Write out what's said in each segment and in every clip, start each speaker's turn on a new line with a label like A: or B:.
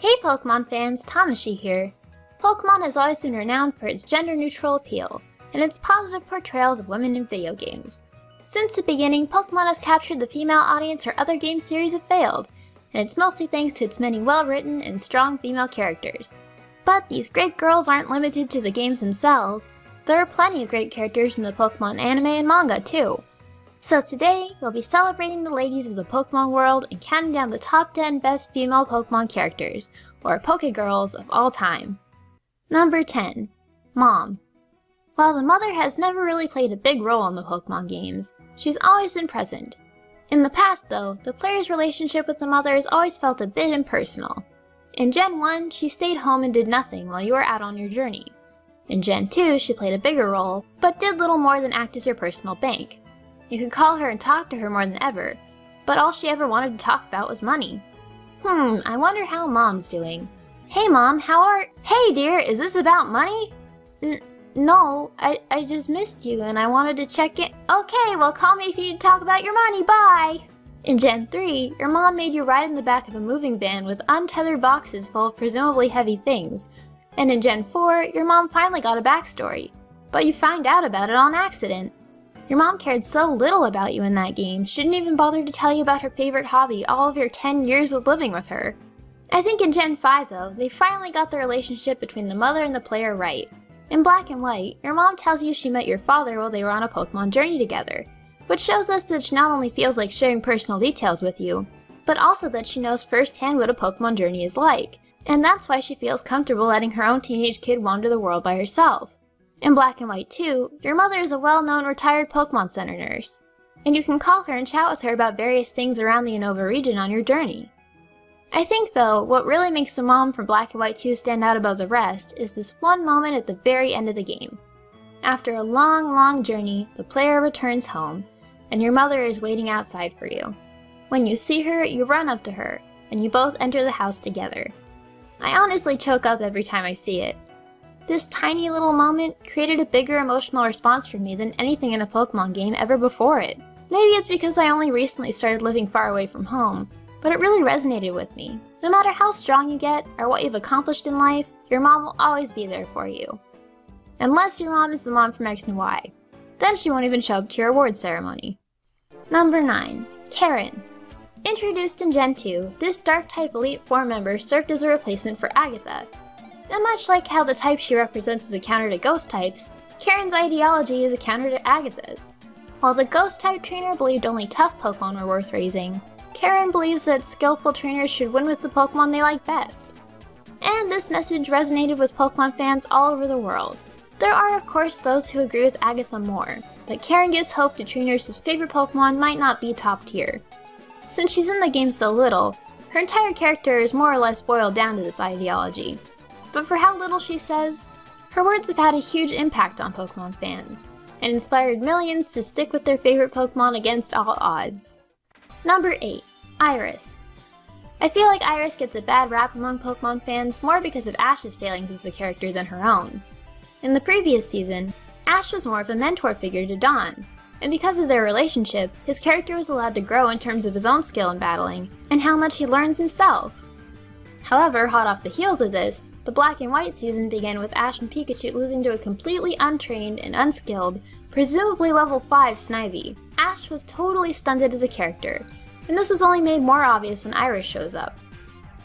A: Hey Pokemon fans, Tamashii here. Pokemon has always been renowned for its gender-neutral appeal and its positive portrayals of women in video games. Since the beginning, Pokemon has captured the female audience where other game series have failed, and it's mostly thanks to its many well-written and strong female characters. But these great girls aren't limited to the games themselves. There are plenty of great characters in the Pokemon anime and manga too. So today, we'll be celebrating the ladies of the Pokemon world and counting down the top 10 best female Pokemon characters, or PokéGirls, of all time. Number 10. Mom. While the mother has never really played a big role in the Pokemon games, she's always been present. In the past though, the player's relationship with the mother has always felt a bit impersonal. In Gen 1, she stayed home and did nothing while you were out on your journey. In Gen 2, she played a bigger role, but did little more than act as your personal bank. You could call her and talk to her more than ever, but all she ever wanted to talk about was money. I wonder how Mom's doing. Hey Mom, Hey dear, is this about money? No, I just missed you and I wanted to check in. Okay, well call me if you need to talk about your money, bye! In Gen 3, your mom made you ride in the back of a moving van with untethered boxes full of presumably heavy things. And in Gen 4, your mom finally got a backstory, but you find out about it on accident. Your mom cared so little about you in that game, she didn't even bother to tell you about her favorite hobby all of your 10 years of living with her. I think in Gen 5 though, they finally got the relationship between the mother and the player right. In Black and White, your mom tells you she met your father while they were on a Pokemon journey together, which shows us that she not only feels like sharing personal details with you, but also that she knows firsthand what a Pokemon journey is like, and that's why she feels comfortable letting her own teenage kid wander the world by herself. In Black and White 2, your mother is a well-known retired Pokemon Center nurse, and you can call her and chat with her about various things around the Unova region on your journey. I think though, what really makes the mom from Black and White 2 stand out above the rest is this one moment at the very end of the game. After a long journey, the player returns home, and your mother is waiting outside for you. When you see her, you run up to her, and you both enter the house together. I honestly choke up every time I see it. This tiny little moment created a bigger emotional response from me than anything in a Pokemon game ever before it. Maybe it's because I only recently started living far away from home, but it really resonated with me. No matter how strong you get, or what you've accomplished in life, your mom will always be there for you. Unless your mom is the mom from X and Y. Then she won't even show up to your award ceremony. Number 9. Karen. Introduced in Gen 2, this Dark-type Elite Four member served as a replacement for Agatha. And much like how the type she represents is a counter to Ghost types, Karen's ideology is a counter to Agatha's. While the Ghost type trainer believed only tough Pokemon were worth raising, Karen believes that skillful trainers should win with the Pokemon they like best. And this message resonated with Pokemon fans all over the world. There are of course those who agree with Agatha more, but Karen gives hope to trainers whose favorite Pokemon might not be top tier. Since she's in the game so little, her entire character is more or less boiled down to this ideology. But for how little she says, her words have had a huge impact on Pokemon fans, and inspired millions to stick with their favorite Pokemon against all odds. Number 8. Iris. I feel like Iris gets a bad rap among Pokemon fans more because of Ash's failings as a character than her own. In the previous season, Ash was more of a mentor figure to Dawn, and because of their relationship, his character was allowed to grow in terms of his own skill in battling, and how much he learns himself. However, hot off the heels of this, the Black and White season began with Ash and Pikachu losing to a completely untrained and unskilled, presumably level 5 Snivy. Ash was totally stunted as a character, and this was only made more obvious when Iris shows up.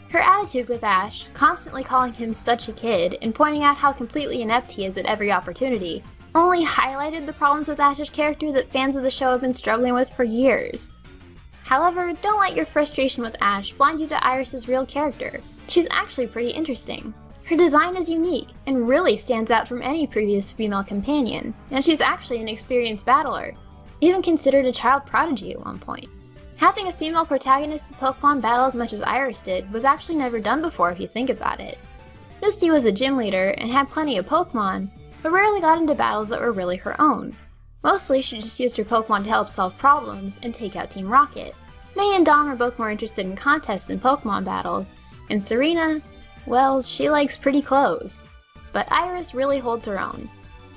A: Her attitude with Ash, constantly calling him such a kid and pointing out how completely inept he is at every opportunity, only highlighted the problems with Ash's character that fans of the show have been struggling with for years. However, don't let your frustration with Ash blind you to Iris's real character. She's actually pretty interesting. Her design is unique, and really stands out from any previous female companion, and she's actually an experienced battler, even considered a child prodigy at one point. Having a female protagonist in Pokemon battle as much as Iris did was actually never done before if you think about it. Misty was a gym leader and had plenty of Pokemon, but rarely got into battles that were really her own. Mostly she just used her Pokemon to help solve problems and take out Team Rocket. May and Dawn were both more interested in contests than Pokemon battles, and Serena, well, she likes pretty clothes. But Iris really holds her own.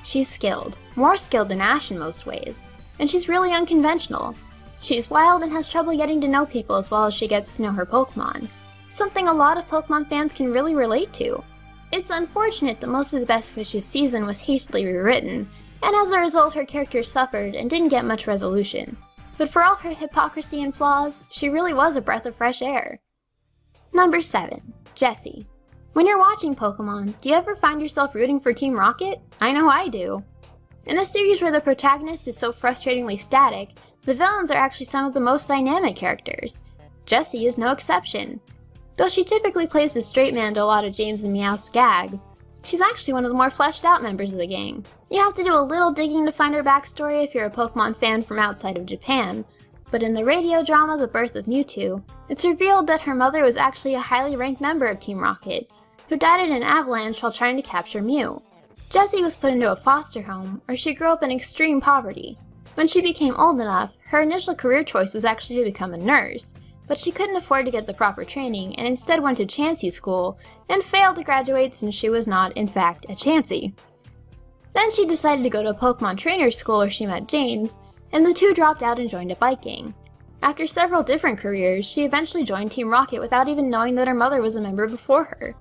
A: She's skilled, more skilled than Ash in most ways, and she's really unconventional. She's wild and has trouble getting to know people as well as she gets to know her Pokemon. something a lot of Pokemon fans can really relate to. It's unfortunate that most of the Best Wishes season was hastily rewritten, and as a result her character suffered and didn't get much resolution. But for all her hypocrisy and flaws, she really was a breath of fresh air. Number 7. Jessie. When you're watching Pokemon, do you ever find yourself rooting for Team Rocket? I know I do. In a series where the protagonist is so frustratingly static, the villains are actually some of the most dynamic characters. Jessie is no exception. Though she typically plays the straight man to a lot of James and Meowth's gags, she's actually one of the more fleshed out members of the gang. You have to do a little digging to find her backstory if you're a Pokemon fan from outside of Japan, but in the radio drama The Birth of Mewtwo, it's revealed that her mother was actually a highly ranked member of Team Rocket, who died in an avalanche while trying to capture Mew. Jessie was put into a foster home, where she grew up in extreme poverty. When she became old enough, her initial career choice was actually to become a nurse, but she couldn't afford to get the proper training and instead went to Chansey School and failed to graduate since she was not, in fact, a Chansey. Then she decided to go to a Pokemon trainer school where she met James, and the two dropped out and joined a bike gang. After several different careers, she eventually joined Team Rocket without even knowing that her mother was a member before her.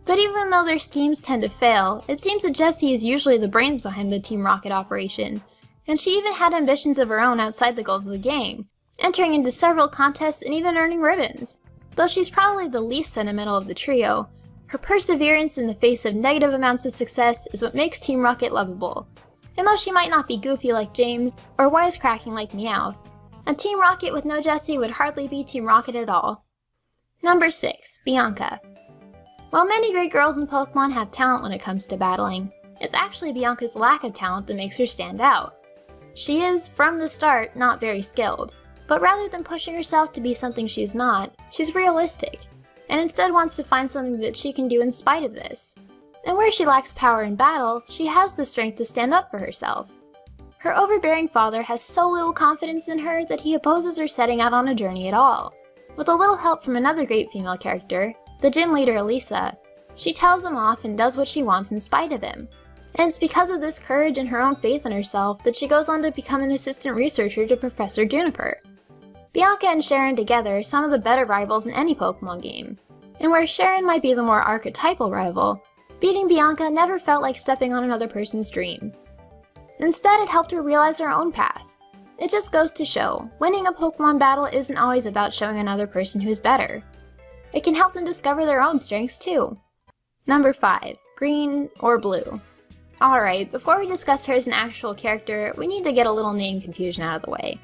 A: But even though their schemes tend to fail, it seems that Jessie is usually the brains behind the Team Rocket operation, and she even had ambitions of her own outside the goals of the gang, entering into several contests and even earning ribbons. Though she's probably the least sentimental of the trio, her perseverance in the face of negative amounts of success is what makes Team Rocket lovable. And though she might not be goofy like James, or wisecracking like Meowth, a Team Rocket with no Jessie would hardly be Team Rocket at all. Number 6. Bianca. While many great girls in Pokemon have talent when it comes to battling, it's actually Bianca's lack of talent that makes her stand out. She is, from the start, not very skilled, but rather than pushing herself to be something she's not, she's realistic, and instead wants to find something that she can do in spite of this. And where she lacks power in battle, she has the strength to stand up for herself. Her overbearing father has so little confidence in her that he opposes her setting out on a journey at all. With a little help from another great female character, the gym leader Elisa, she tells him off and does what she wants in spite of him. And it's because of this courage and her own faith in herself that she goes on to become an assistant researcher to Professor Juniper. Bianca and Sharon together are some of the better rivals in any Pokemon game, and where Sharon might be the more archetypal rival, beating Bianca never felt like stepping on another person's dream. Instead, it helped her realize her own path. It just goes to show, winning a Pokemon battle isn't always about showing another person who's better. It can help them discover their own strengths too. Number 5. Green or Blue. Alright, before we discuss her as an actual character, we need to get a little name confusion out of the way.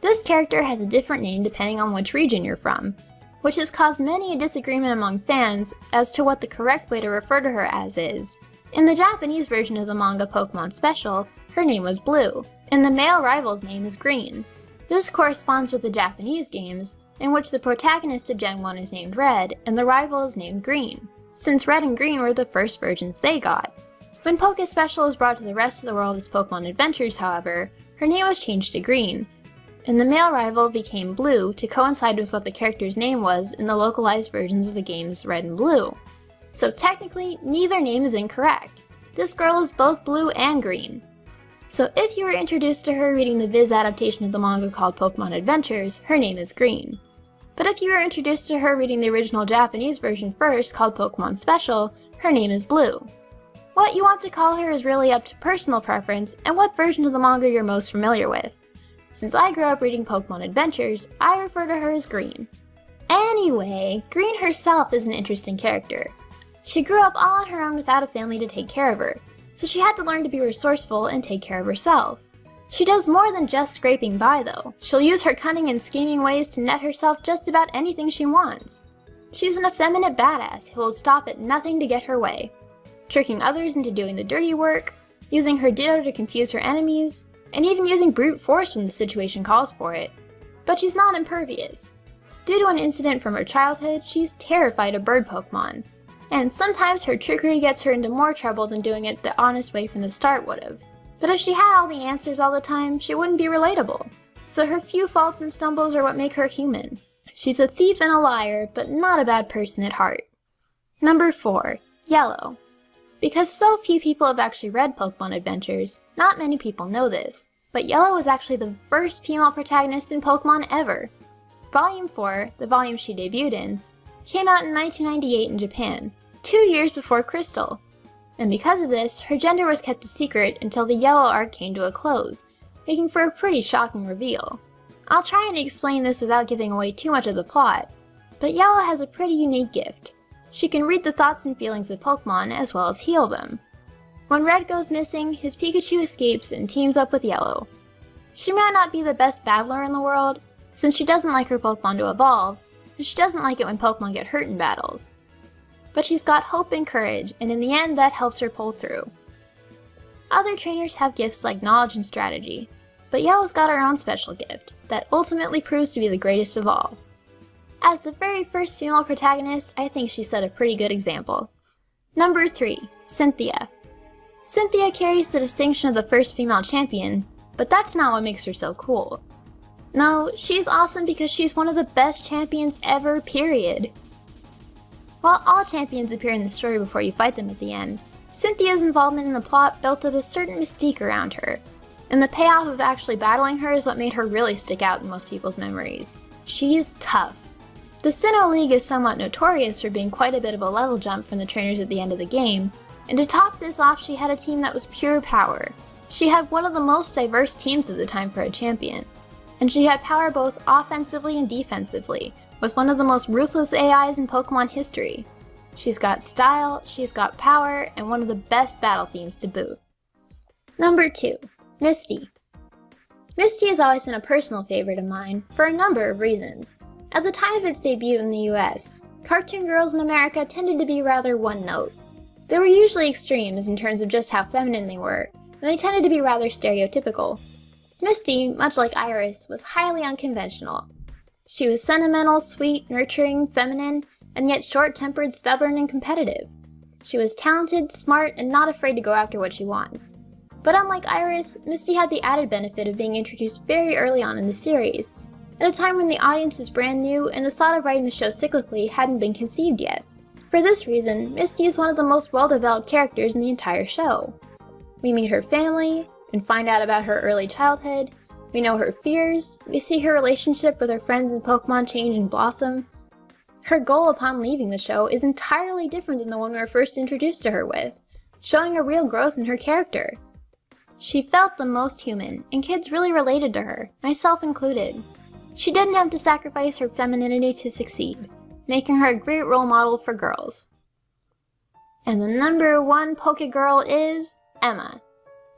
A: This character has a different name depending on which region you're from, which has caused many a disagreement among fans as to what the correct way to refer to her as is. In the Japanese version of the manga Pokemon Special, her name was Blue, and the male rival's name is Green. This corresponds with the Japanese games, in which the protagonist of Gen 1 is named Red, and the rival is named Green, since Red and Green were the first versions they got. When Poké Special was brought to the rest of the world as Pokemon Adventures, however, her name was changed to Green, and the male rival became Blue to coincide with what the character's name was in the localized versions of the games Red and Blue. So technically, neither name is incorrect. This girl is both blue and green. So if you were introduced to her reading the Viz adaptation of the manga called Pokemon Adventures, her name is Green. But if you were introduced to her reading the original Japanese version first, called Pokemon Special, her name is Blue. What you want to call her is really up to personal preference and what version of the manga you're most familiar with. Since I grew up reading Pokemon Adventures, I refer to her as Green. Anyway, Green herself is an interesting character. She grew up all on her own without a family to take care of her, so she had to learn to be resourceful and take care of herself. She does more than just scraping by though. She'll use her cunning and scheming ways to net herself just about anything she wants. She's an effeminate badass who will stop at nothing to get her way, tricking others into doing the dirty work, using her Ditto to confuse her enemies, and even using brute force when the situation calls for it. But she's not impervious. Due to an incident from her childhood, she's terrified of bird Pokemon, and sometimes her trickery gets her into more trouble than doing it the honest way from the start would've. But if she had all the answers all the time, she wouldn't be relatable. So her few faults and stumbles are what make her human. She's a thief and a liar, but not a bad person at heart. Number 4. Yellow. Because so few people have actually read Pokemon Adventures, not many people know this, but Yellow was actually the first female protagonist in Pokemon ever. Volume 4, the volume she debuted in, came out in 1998 in Japan, 2 years before Crystal. And because of this, her gender was kept a secret until the Yellow arc came to a close, making for a pretty shocking reveal. I'll try and explain this without giving away too much of the plot, but Yellow has a pretty unique gift. She can read the thoughts and feelings of Pokemon as well as heal them. When Red goes missing, his Pikachu escapes and teams up with Yellow. She might not be the best battler in the world, since she doesn't like her Pokemon to evolve, and she doesn't like it when Pokemon get hurt in battles. But she's got hope and courage, and in the end that helps her pull through. Other trainers have gifts like knowledge and strategy, but Yellow's got her own special gift, that ultimately proves to be the greatest of all. As the very first female protagonist, I think she set a pretty good example. Number 3. Cynthia. Cynthia carries the distinction of the first female champion, but that's not what makes her so cool. No, she's awesome because she's one of the best champions ever, period. While all champions appear in the story before you fight them at the end, Cynthia's involvement in the plot built up a certain mystique around her, and the payoff of actually battling her is what made her really stick out in most people's memories. She's tough. The Sinnoh League is somewhat notorious for being quite a bit of a level jump from the trainers at the end of the game, and to top this off, she had a team that was pure power. She had one of the most diverse teams at the time for a champion, and she had power both offensively and defensively, with one of the most ruthless AIs in Pokemon history. She's got style, she's got power, and one of the best battle themes to boot. Number 2. Misty. Misty has always been a personal favorite of mine, for a number of reasons. At the time of its debut in the US, cartoon girls in America tended to be rather one-note. They were usually extremes in terms of just how feminine they were, and they tended to be rather stereotypical. Misty, much like Iris, was highly unconventional. She was sentimental, sweet, nurturing, feminine, and yet short-tempered, stubborn, and competitive. She was talented, smart, and not afraid to go after what she wants. But unlike Iris, Misty had the added benefit of being introduced very early on in the series, at a time when the audience was brand new and the thought of writing the show cyclically hadn't been conceived yet. For this reason, Misty is one of the most well-developed characters in the entire show. We meet her family, and find out about her early childhood, we know her fears, we see her relationship with her friends in Pokemon change and blossom. Her goal upon leaving the show is entirely different than the one we were first introduced to her with, showing a real growth in her character. She felt the most human, and kids really related to her, myself included. She didn't have to sacrifice her femininity to succeed, making her a great role model for girls. And the number 1 PokéGirl is Emma.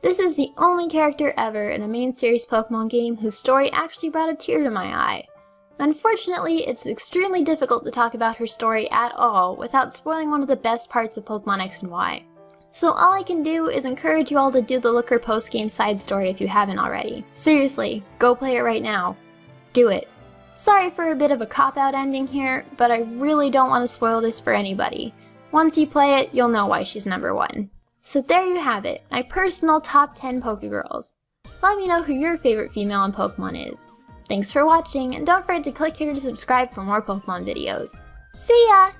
A: This is the only character ever in a main series Pokemon game whose story actually brought a tear to my eye. Unfortunately, it's extremely difficult to talk about her story at all without spoiling one of the best parts of Pokemon X and Y. So all I can do is encourage you all to do the Looker post-game side story if you haven't already. Seriously, go play it right now. Do it. Sorry for a bit of a cop-out ending here, but I really don't want to spoil this for anybody. Once you play it, you'll know why she's number 1. So there you have it, my personal top 10 PokéGirls. Let me know who your favorite female in Pokemon is. Thanks for watching, and don't forget to click here to subscribe for more Pokemon videos. See ya!